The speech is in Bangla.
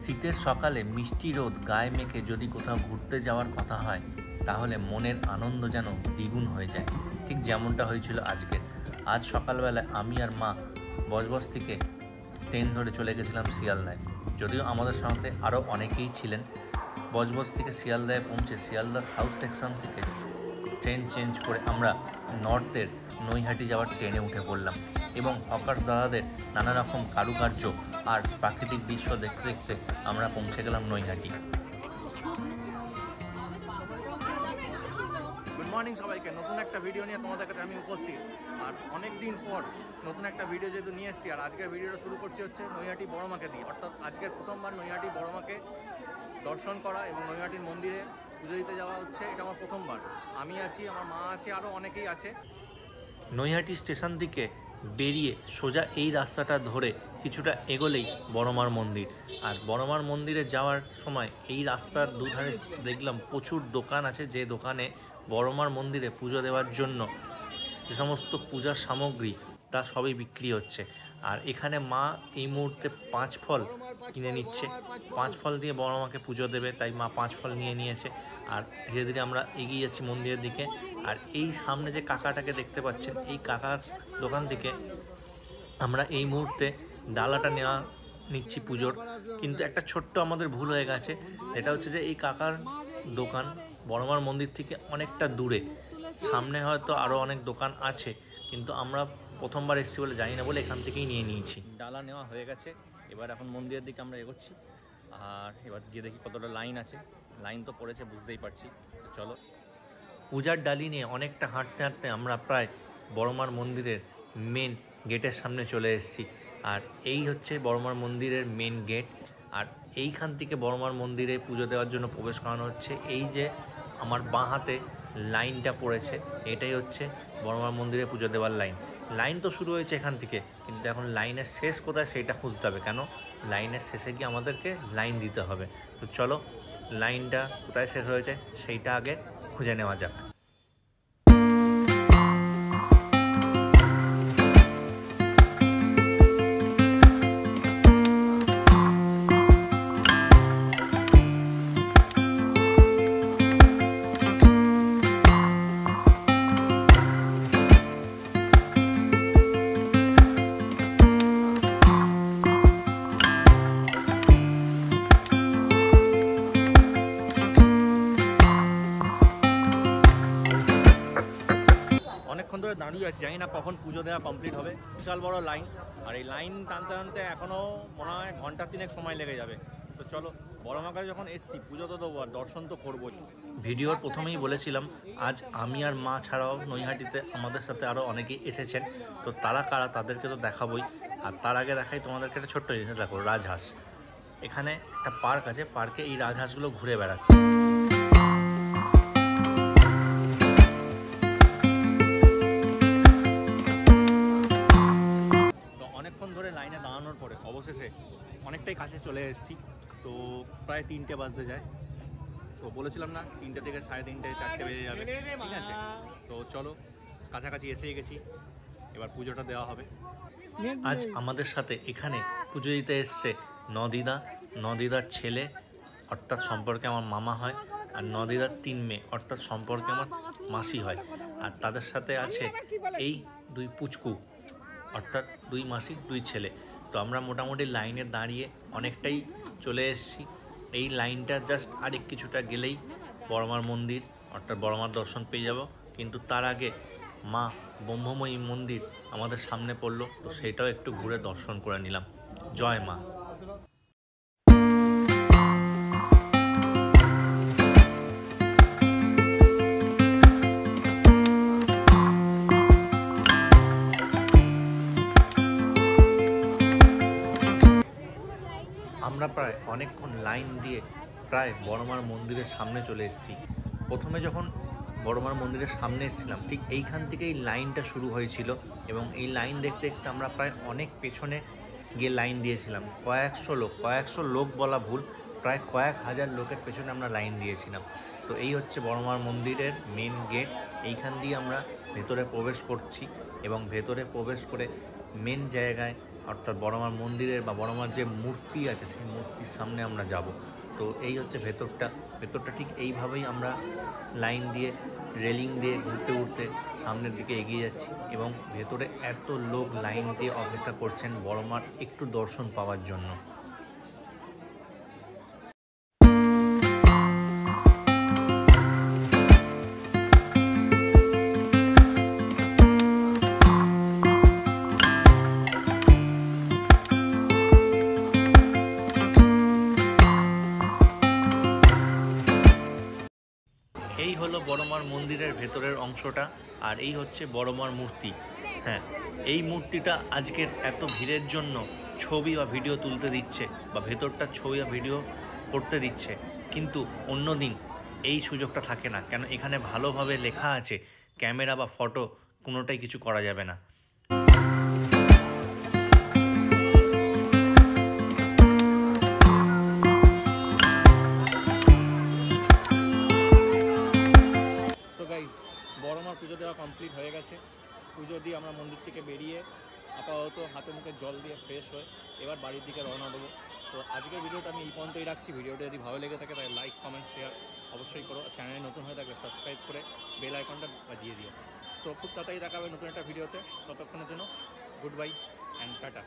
শীতের সকালে মিষ্টি রোদ গায়ে মেখে যদি কোথাও ঘুরতে যাওয়ার কথা হয় তাহলে মনের আনন্দ যেন দ্বিগুণ হয়ে যায়। ঠিক যেমনটা হয়েছিল আজ সকালবেলা আমি আর মা বজবজ থেকে ট্রেন ধরে চলে গেছিলাম শিয়ালদায়। যদিও আমাদের সাথে আরও অনেকেই ছিলেন। বজবজ থেকে শিয়ালদায় পৌঁছে শিয়ালদা সাউথ সেকশন থেকে ট্রেন চেঞ্জ করে আমরা নর্থের নৈহাটি যাওয়ার ট্রেনে উঠে পড়লাম এবং হকার্স দাদাদের নানা রকম কারুকার্য আর প্রাকৃতিক দৃশ্য দেখতে দেখতে আমরা পৌঁছে গেলাম নৈহাটি। গুড মর্নিং সবাইকে, নতুন একটা ভিডিও নিয়ে তোমাদের কাছে আমি উপস্থিত। আর অনেক দিন পর নতুন একটা ভিডিও যেহেতু নিয়ে এসেছি, আর আজকের ভিডিওটা শুরু করছি হচ্ছে নৈহাটি বড় মাকে দিয়ে। অর্থাৎ আজকের প্রথমবার নৈহাটি বড় মাকে দর্শন করা এবং নৈহাটির মন্দিরে পুজো দিতে যাওয়া হচ্ছে। এটা আমার প্রথমবার। আমি আছি, আমার মা আছে, আরও অনেকেই আছে। নৈহাটি স্টেশন থেকে বেরিয়ে সোজা এই রাস্তাটা ধরে কিছুটা এগোলেই বড়মার মন্দির। আর বড়মার মন্দিরে যাওয়ার সময় এই রাস্তার দুধারে দেখলাম প্রচুর দোকান আছে, যে দোকানে বড়মার মন্দিরে পুজো দেওয়ার জন্য যে সমস্ত পূজার সামগ্রী তা সবই বিক্রি হচ্ছে। আর এখানে মা এই মুহূর্তে 5 ফল কিনে নিচ্ছে। 5 ফল দিয়ে বড় মাকে পুজো দেবে, তাই মা 5 ফল নিয়ে নিয়েছে। আর ধীরে ধীরে আমরা এগিয়ে যাচ্ছি মন্দিরের দিকে। আর এই সামনে যে কাকাটাকে দেখতে পাচ্ছেন, এই কাকার দোকান থেকে আমরা এই মুহূর্তে ডালাটা নিচ্ছি পুজোর। কিন্তু একটা ছোট্ট আমাদের ভুল হয়ে গেছে, এটা হচ্ছে যে এই কাকার দোকান বড়মার মন্দির থেকে অনেকটা দূরে। সামনে হয়তো আরও অনেক দোকান আছে, কিন্তু আমরা প্রথমবার এসেছি বলে জানি না বলে এখান থেকেই নিয়ে নিয়েছি। ডালা নেওয়া হয়ে গেছে, এবার এখন মন্দিরের দিকে আমরা এগোচ্ছি। আর এবার গিয়ে দেখি কতটা লাইন আছে। লাইন তো পড়েছে, বুঝতেই পারছি। তো চলো। পূজার ডালি নিয়ে অনেকটা হাঁটতে হাঁটতে আমরা প্রায় বড়মার মন্দিরের মেন গেটের সামনে চলে এসেছি। আর এই হচ্ছে বড়মার মন্দিরের মেন গেট। আর এইখান থেকে বড়মার মন্দিরে পুজো দেওয়ার জন্য প্রবেশ করানো হচ্ছে। এই যে আমার বাঁ হাতে লাইনটা পড়েছে, এটাই হচ্ছে বড়মার মন্দিরে পুজো দেওয়ার লাইন। লাইন তো শুরু হয়েছে এখান থেকে, কিন্তু এখন লাইনের শেষ কোথায় সেইটা খুঁজতে হবে। কেন লাইনের শেষে গিয়ে আমাদেরকে লাইন দিতে হবে। তো চলো, লাইনটা কোথায় শেষ হয়েছে সেইটা আগে খুঁজে নেওয়া যাক। ধরে দাঁড়িয়ে আছি, জানি না কখন পুজো দেওয়া কমপ্লিট হবে। বিশাল বড় লাইন, আর এই লাইন টানতে টানতে এখনও মনে হয় ঘন্টা 3 সময় লেগে যাবে। তো চলো, বড় মাকে যখন এসছি পুজো তো দেবো আর দর্শন তো করবোই। ভিডিওর প্রথমেই বলেছিলাম আজ আমি আর মা ছাড়াও নৈহাটিতে আমাদের সাথে আরও অনেকেই এসেছেন। তো তারা কারা তাদেরকে তো দেখাবোই। আর তার আগে দেখাই তোমাদেরকে একটা ছোট্ট জিনিস। দেখো, রাজহাঁস। এখানে একটা পার্ক আছে, পার্কে এই রাজহাঁসগুলো ঘুরে বেড়াচ্ছে। লাইনে দাঁড়ানোর পরে অবশেষে অনেকটাই কাছে চলে এসেছি। তো প্রায় 3টে বাজতে যায়। তো বলেছিলাম না 3টে থেকে 3:30 4টে বেজে যাবে, ঠিক আছে? তো চলো, কাছাকাছি এসেই গেছি, এবার পুজোটা দেওয়া হবে। আজ আমাদের সাথে এখানে পুজো দিতে এসছে নদিদার ছেলে, অর্থাৎ সম্পর্কে আমার মামা হয়, আর নদিদার 3 মেয়ে, অর্থাৎ সম্পর্কে আমার মাসি হয়। আর তাদের সাথে আছে এই 2 পুচকু, অর্থাৎ 2 মাসি 2 ছেলে। তো আমরা মোটামুটি লাইনে দাঁড়িয়ে অনেকটাই চলে এসেছি। এই লাইনটা জাস্ট আরেক কিছুটা গেলেই বড়মার মন্দির, অর্থাৎ বড়মার দর্শন পেয়ে যাব। কিন্তু তার আগে মা ব্রহ্মময়ী মন্দির আমাদের সামনে পড়লো, তো সেটাও একটু ঘুরে দর্শন করে নিলাম। জয় মা। আমরা প্রায় অনেকক্ষণ লাইন দিয়ে প্রায় বড়মার মন্দিরের সামনে চলে এসেছি। প্রথমে যখন বড়মার মন্দিরের সামনে এসেছিলাম, ঠিক এইখান থেকেই লাইনটা শুরু হয়েছিল এবং এই লাইন দেখতে দেখতে আমরা প্রায় অনেক পেছনে গিয়ে লাইন দিয়েছিলাম। কয়েকশো লোক বলা ভুল, প্রায় কয়েক হাজার লোকের পেছনে আমরা লাইন দিয়েছিলাম। তো এই হচ্ছে বড়মার মন্দিরের মেন গেট। এইখান দিয়ে আমরা ভেতরে প্রবেশ করছি এবং ভেতরে প্রবেশ করে মেন জায়গায় অর্থাৎ বড়মার মন্দিরের বা বড়মার যে মূর্তি আছে সেই মূর্তির সামনে আমরা যাব। তো এই হচ্ছে ভেতরটা ঠিক এইভাবেই আমরা লাইন দিয়ে রেলিং দিয়ে ঘুরতে ঘুরতে সামনের দিকে এগিয়ে যাচ্ছি এবং ভেতরে এত লোক লাইন দিয়ে অপেক্ষা করছেন বড়মার একটু দর্শন পাওয়ার জন্য। এই হলো বড়মার মন্দিরের ভেতরের অংশটা, আর এই হচ্ছে বড়মার মূর্তি। হ্যাঁ, এই মূর্তিটা আজকের এত ভিড়ের জন্য ছবি বা ভিডিও তুলতে দিচ্ছে বা ভেতরটার ছবি বা ভিডিও করতে দিচ্ছে, কিন্তু অন্য দিন এই সুযোগটা থাকে না, কেন এখানে ভালোভাবে লেখা আছে ক্যামেরা বা ফটো কোনোটাই কিছু করা যাবে না। সো গাইজ, বড়মার পুজো দেওয়া কমপ্লিট হয়ে গেছে। পুজো দিয়ে আমরা মন্দির থেকে বেরিয়ে আপাতত হাতে মুখে জল দিয়ে ফ্রেশ হয়ে এবার বাড়ির দিকে রওনা দেবো। তো আজকের ভিডিওটা আমি এই পর্যন্তই রাখছি। ভিডিওটা যদি ভালো লেগে থাকে তাহলে লাইক, কমেন্ট, শেয়ার অবশ্যই করো। চ্যানেলে নতুন হয়ে থাকলে সাবস্ক্রাইব করে বেল আইকনটা বাজিয়ে দিও। সো খুব তাড়াতাড়ি দেখা হবে নতুন একটা ভিডিওতে। ততক্ষণের জন্য গুড বাই অ্যান্ড টাটা।